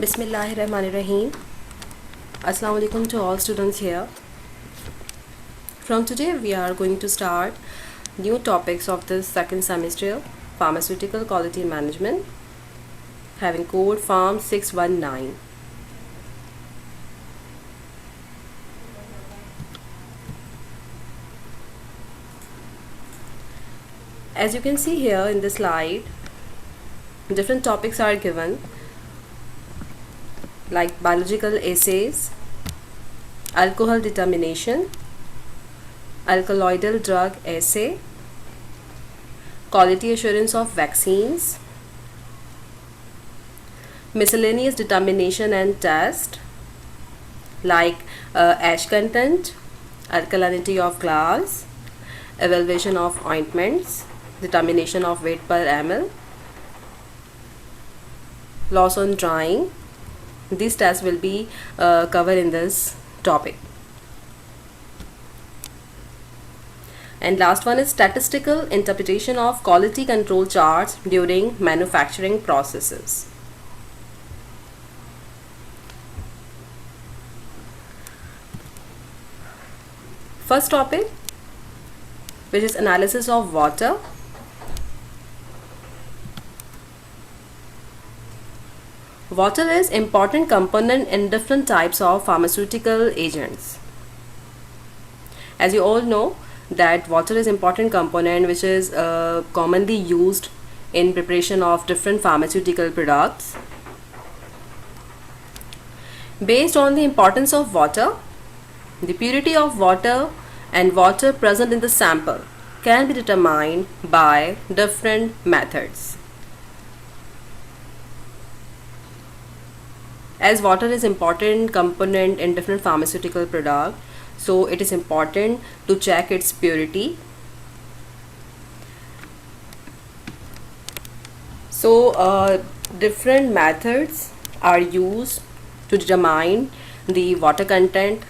Bismillahirrahmanirrahim. Assalamu alaikum to all students here. From today we are going to start new topics of this second semester, Pharmaceutical Quality Management, having code Pharm 619. As you can see here in the slide, different topics are given like biological assays, alcohol determination, alkaloidal drug assay, quality assurance of vaccines, miscellaneous determination and test like ash content, alkalinity of glass, evaluation of ointments, determination of weight per ml, loss on drying. These tests will be covered in this topic. And last one is statistical interpretation of quality control charts during manufacturing processes. First topic, which is analysis of water. Water is important component in different types of pharmaceutical agents. As you all know that water is important component which is commonly used in preparation of different pharmaceutical products. Based on the importance of water, the purity of water and water present in the sample can be determined by different methods. As water is important component in different pharmaceutical products, so it is important to check its purity. So different methods are used to determine the water content.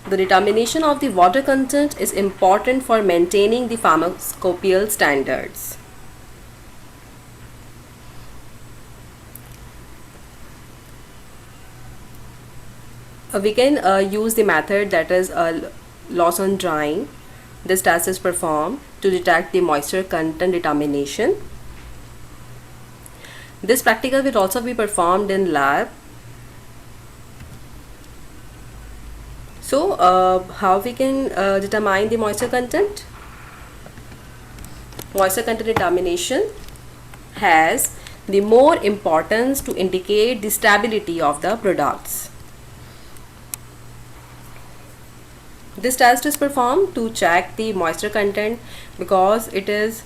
The determination of the water content is important for maintaining the pharmacopoeial standards. We can use the method that is loss on drying. This test is performed to detect the moisture content determination. This practical will also be performed in lab. So how we can determine the moisture content? Moisture content determination has the more importance to indicate the stability of the products. This test is performed to check the moisture content because it is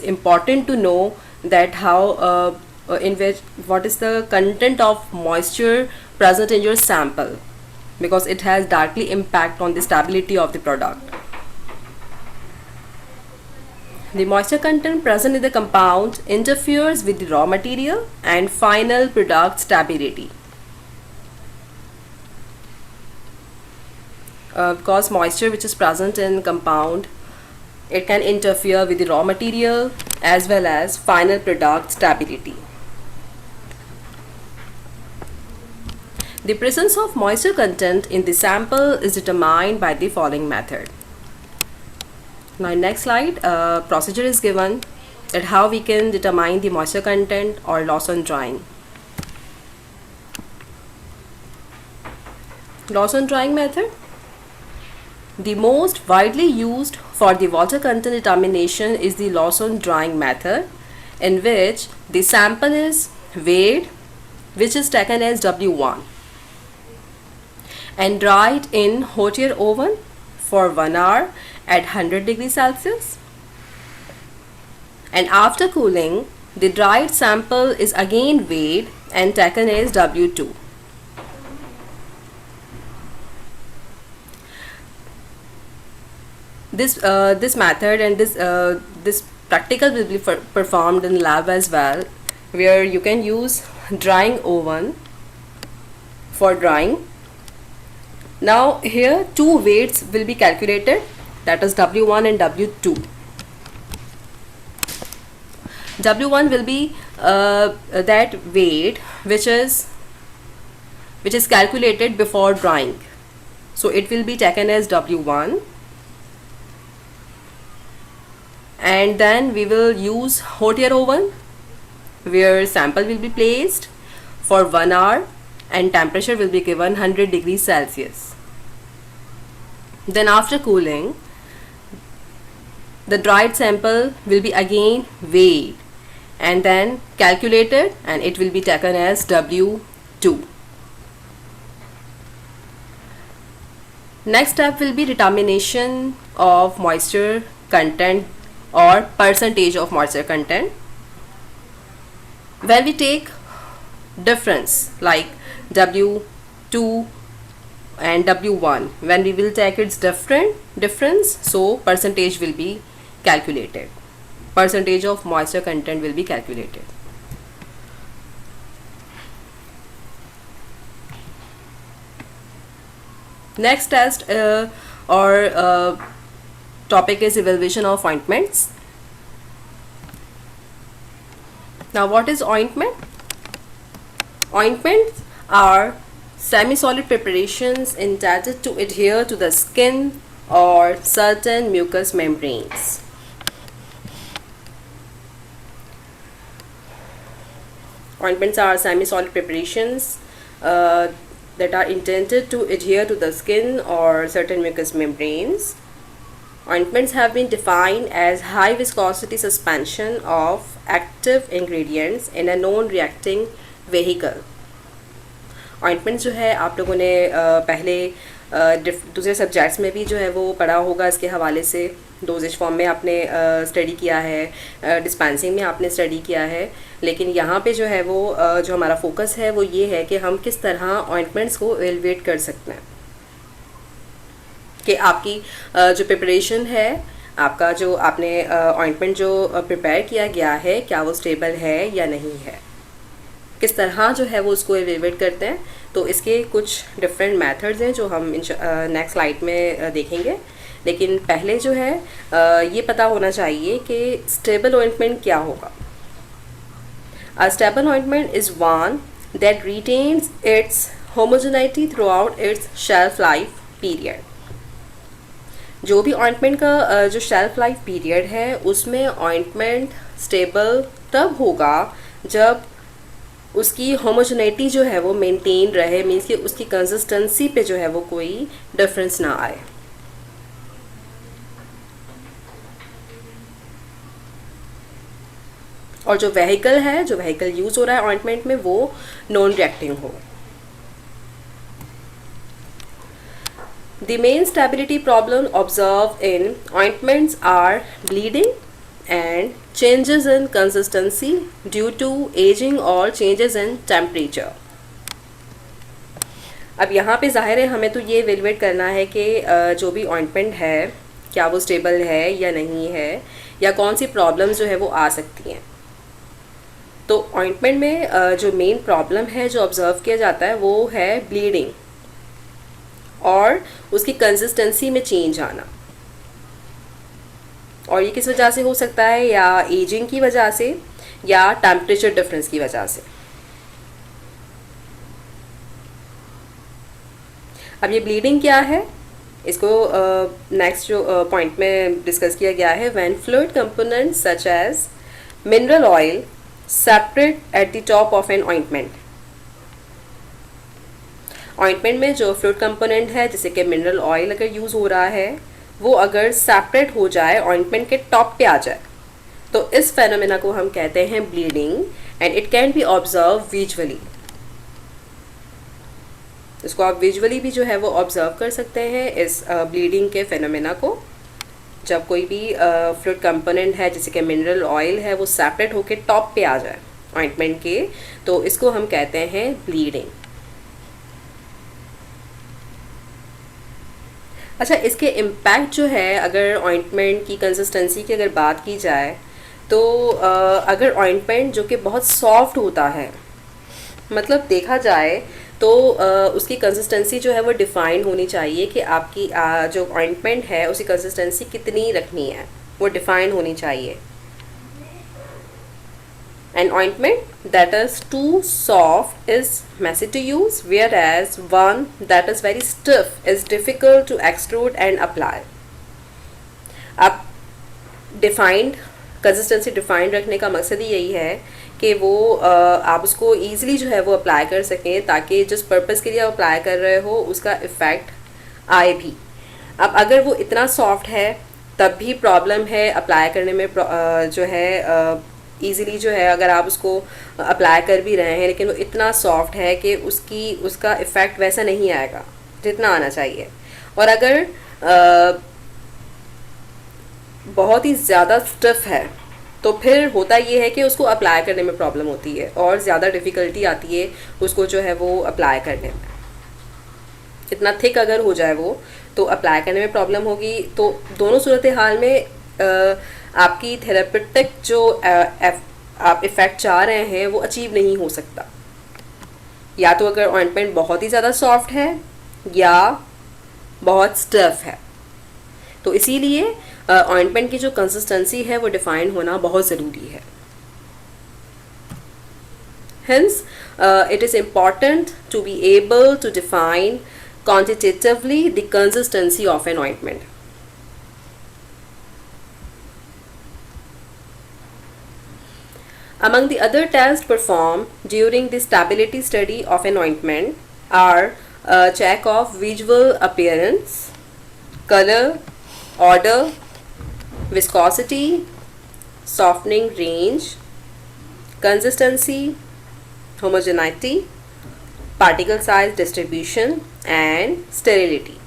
important to know that how what is the content of moisture present in your sample, because it has directly impact on the stability of the product. The moisture content present in the compound interferes with the raw material and final product stability. Because moisture which is present in compound, it can interfere with the raw material as well as final product stability. The presence of moisture content in the sample is determined by the following method. Now in next slide, procedure is given that how we can determine the moisture content or loss on drying. Loss on drying method. The most widely used for the water content determination is the loss on drying method, in which the sample is weighed, which is taken as W1, and dried in hot air oven for 1 hour at 100 degrees Celsius. And after cooling, the dried sample is again weighed and taken as W2. This method and this practical will be performed in lab as well, where you can use drying oven for drying. Now here two weights will be calculated, that is W1 and W2. W1 will be that weight which is calculated before drying. So it will be taken as W1, and then we will use hot air oven where sample will be placed for 1 hour and temperature will be given 100 degrees Celsius. Then after cooling, the dried sample will be again weighed and then calculated, and it will be taken as W2. Next step will be determination of moisture content or percentage of moisture content. When we take difference like W2 and W1, when we will take its difference, so percentage will be calculated, percentage of moisture content will be calculated. Next test or topic is evaluation of ointments. Now what is ointment? Ointments are semi-solid preparations intended to adhere to the skin or certain mucous membranes. Ointments are semi-solid preparations that are intended to adhere to the skin or certain mucous membranes. Ointments have been defined as high viscosity suspension of active ingredients in a non-reacting vehicle. Ointments जो है आप लोगों ने पहले दूसरे subjects में भी जो है वो पढ़ा होगा, इसके हवाले से डोजेज फॉर्म में आपने स्टडी किया है, डिस्पेंसिंग में आपने स्टडी किया है, लेकिन यहाँ पे जो है वो जो हमारा फोकस है वो ये है कि हम किस तरह ऑइंटमेंट्स को एवेलुएट कर सकते हैं, कि आपकी जो प्रिपरेशन है, आपका जो आपने ऑइंटमेंट जो प्रिपेयर किया गया है, क्या वो स्टेबल है या नहीं है, किस तरह जो है वो उसको एवेलुएट करते हैं। तो इसके कुछ डिफरेंट मेथड्स हैं जो हम नेक्स्ट स्लाइड में देखेंगे, लेकिन पहले जो है ये पता होना चाहिए कि स्टेबल ऑइंटमेंट क्या होगा। A stable ointment is one that retains its homogeneity throughout its shelf life period. जो भी ऑइंटमेंट का जो शेल्फ लाइफ पीरियड है उसमें ऑइंटमेंट स्टेबल तब होगा जब उसकी होमोजेनिटी जो है वो मेंटेन रहे, मीन्स कि उसकी कंसिस्टेंसी पे जो है वो कोई डिफरेंस ना आए। और जो वेहिकल है, जो वेहिकल यूज़ हो रहा है ऑइंटमेंट में, वो नॉन रिएक्टिंग हो। The main stability problem observed in ointments are bleeding and changes in consistency due to aging or changes in temperature. अब यहाँ पे ज़ाहिर है हमें तो ये एवेलुएट करना है कि जो भी ऑइंटमेंट है क्या वो स्टेबल है या नहीं है, या कौन सी प्रॉब्लम्स जो है वो आ सकती हैं। तो ऑइंटमेंट में जो मेन प्रॉब्लम है जो ऑब्ज़र्व किया जाता है वो है ब्लीडिंग और उसकी कंसिस्टेंसी में चेंज आना। और ये किस वजह से हो सकता है, या एजिंग की वजह से या टेम्परेचर डिफरेंस की वजह से। अब ये ब्लीडिंग क्या है, इसको नेक्स्ट जो पॉइंट में डिस्कस किया गया है, when fluid components such as mineral oil separate at the top of an ointment. Ointment में जो फ्लूइड कंपोनेंट है जैसे कि मिनरल ऑयल अगर यूज़ हो रहा है वो अगर सेपरेट हो जाए, ऑइंटमेंट के टॉप पे आ जाए, तो इस फेनोमेना को हम कहते हैं bleeding and it can be observe visually. इसको आप विजुअली भी जो है वो ऑब्जर्व कर सकते हैं इस ब्लीडिंग के फेनोमेना को। जब कोई भी फ्लूइड कंपोनेंट है जैसे कि मिनरल ऑयल है वो सेपरेट होकर टॉप पे आ जाए ऑइंटमेंट के, तो इसको हम कहते हैं ब्लीडिंग। अच्छा, इसके इम्पैक्ट जो है अगर ऑइंटमेंट की कंसिस्टेंसी की अगर बात की जाए तो अगर ऑइंटमेंट जो कि बहुत सॉफ्ट होता है, मतलब देखा जाए तो उसकी कंसिस्टेंसी जो है वो डिफ़ाइन होनी चाहिए कि आपकी जो ऑइंटमेंट है उसकी कंसिस्टेंसी कितनी रखनी है, वो डिफ़ाइन होनी चाहिए। An ointment that is too soft is messy to use, whereas one that is very stiff is difficult to extrude and apply. अब डिफाइंड कंसिस्टेंसी डिफाइंड रखने का मकसद ही यही है कि वो आप उसको ईजिली जो है वो अप्लाई कर सकें, ताकि जिस पर्पज़ के लिए आप अप्लाई कर रहे हो उसका इफ़ेक्ट आए भी. अब अगर वो इतना सॉफ्ट है तब भी प्रॉब्लम है अप्लाई करने में, जो है ईज़िली जो है अगर आप उसको अप्लाई कर भी रहे हैं लेकिन वो इतना सॉफ्ट है कि उसका इफ़ेक्ट वैसा नहीं आएगा जितना आना चाहिए. और अगर बहुत ही ज़्यादा स्टिफ है तो फिर होता ये है कि उसको अप्लाई करने में प्रॉब्लम होती है और ज़्यादा डिफ़िकल्टी आती है उसको जो है वो अप्लाई करने में. इतना थिक अगर हो जाए वो तो अप्लाई करने में प्रॉब्लम होगी. तो दोनों सूरत हाल में आपकी थेरेपेटिक जो आप इफ़ेक्ट चाह रहे हैं वो अचीव नहीं हो सकता. या तो अगर ऑइंटमेंट बहुत ही ज़्यादा सॉफ्ट है या बहुत स्टिफ है. तो इसीलिए ऑइंटमेंट की जो कंसिस्टेंसी है वो डिफाइन होना बहुत ज़रूरी है. Hence, it is important to be able to define quantitatively the consistency of an ointment. Among the other tests performed during the stability study of an ointment are check of visual appearance, color, odor, viscosity, softening range, consistency, homogeneity, particle size distribution and sterility.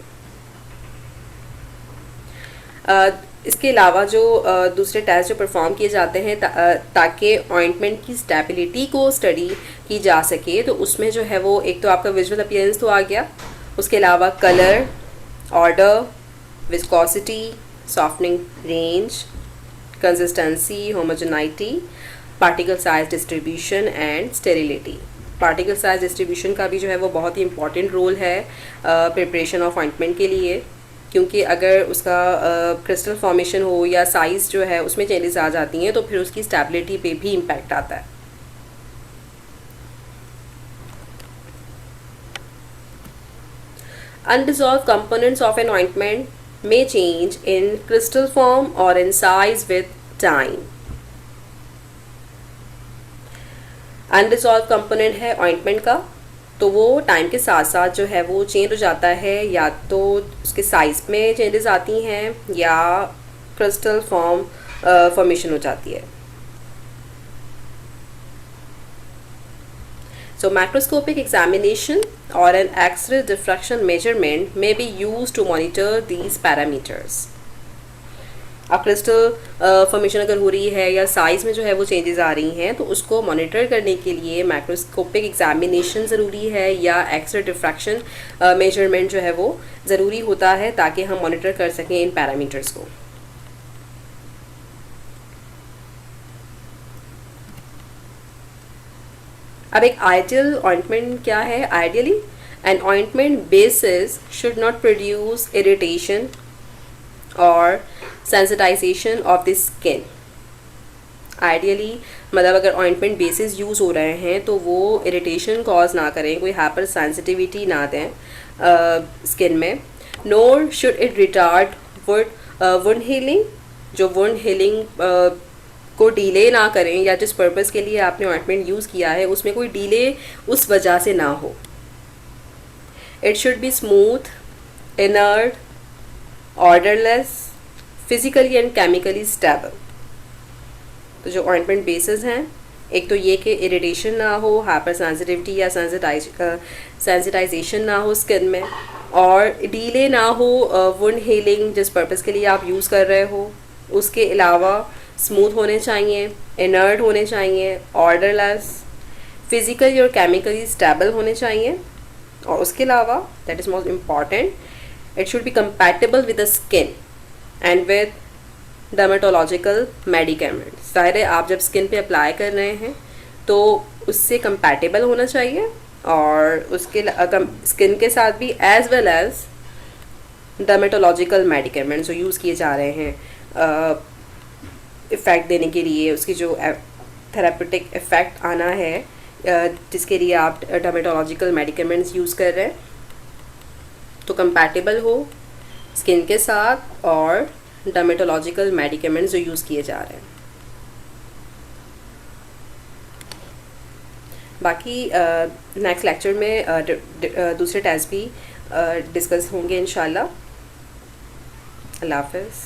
इसके अलावा जो दूसरे test जो perform किए जाते हैं ताकि ointment की स्टेबिलिटी को स्टडी की जा सके, तो उसमें जो है वो एक तो आपका विजुअल अपीयरेंस तो आ गया, उसके अलावा colour, order, viscosity, softening range, consistency, homogeneity, particle size distribution and sterility. Particle size distribution का भी जो है वो बहुत ही इंपॉर्टेंट रोल है प्रिपरेशन ऑफ ऑइंटमेंट के लिए, क्योंकि अगर उसका क्रिस्टल फॉर्मेशन हो या साइज़ जो है उसमें चेंजेस आ जाती हैं तो फिर उसकी स्टेबिलिटी पे भी इम्पैक्ट आता है. Undissolved components of an ointment may change in crystal form or in size with time. Undissolved component है ointment का, तो वो टाइम के साथ साथ जो है वो चेंज हो जाता है, या तो उसके साइज़ में चेंजेस आती हैं या क्रिस्टल फॉर्मेशन हो जाती है. So macroscopic examination or an X-ray diffraction measurement may be used to monitor these parameters. अब क्रिस्टल फॉर्मेशन अगर हो रही है या साइज़ में जो है वो चेंजेस आ रही हैं तो उसको मॉनिटर करने के लिए मैक्रोस्कोपिक एग्जामिनेशन ज़रूरी है या एक्स-रे डिफ्रैक्शन मेजरमेंट जो है वो ज़रूरी होता है ताकि हम मॉनिटर कर सकें इन पैरामीटर्स को. अब एक आइडियल ऑइंटमेंट क्या है? Ideally an ointment basis should not produce irritation और sensitization of the skin. Ideally मतलब अगर ऑइंटमेंट बेसिस यूज़ हो रहे हैं तो वो इरिटेशन कॉज ना करें, कोई हाइपर सेंसिटिविटी ना दें स्किन में. Nor should it retard wound healing, जो वुंड हीलिंग को डिले ना करें या जिस पर्पज़ के लिए आपने ऑइंटमेंट यूज़ किया है उसमें कोई डिले उस वजह से ना हो. It should be smooth, inert, odourless, physically and chemically stable. तो जो ऑइंटमेंट बेसिस हैं, एक तो ये कि इरिटेशन ना हो, हाइपर सेंसिटिविटी या सेंसिटाइजेशन ना हो स्किन में, और डिले ना हो वुंड हीलिंग जिस पर्पज़ के लिए आप यूज़ कर रहे हो. उसके अलावा स्मूथ होने चाहिए, इनर्ट होने चाहिए, ऑर्डरलेस, फिजिकली और केमिकली स्टेबल होने चाहिए. और उसके अलावा that is most important, it should be compatible with the skin and with dermatological medicaments. ज़ाहिर है आप जब स्किन पे अप्लाई कर रहे हैं तो उससे compatible होना चाहिए और उसके स्किन के साथ भी as well as dermatological medicaments जो यूज़ किए जा रहे हैं इफ़ेक्ट देने के लिए, उसकी जो थेरापेटिक इफ़ेक्ट आना है जिसके लिए आप डर्मेटोलॉजिकल मेडिकेमेंट्स यूज़ कर रहे हैं, तो कंपैटिबल हो स्किन के साथ और डर्मेटोलॉजिकल मेडिकेमेंट्स जो यूज़ किए जा रहे हैं। बाकी नेक्स्ट लेक्चर में दूसरे टेस्ट भी डिस्कस होंगे इंशाल्लाह। अल्लाह हाफ़िज़।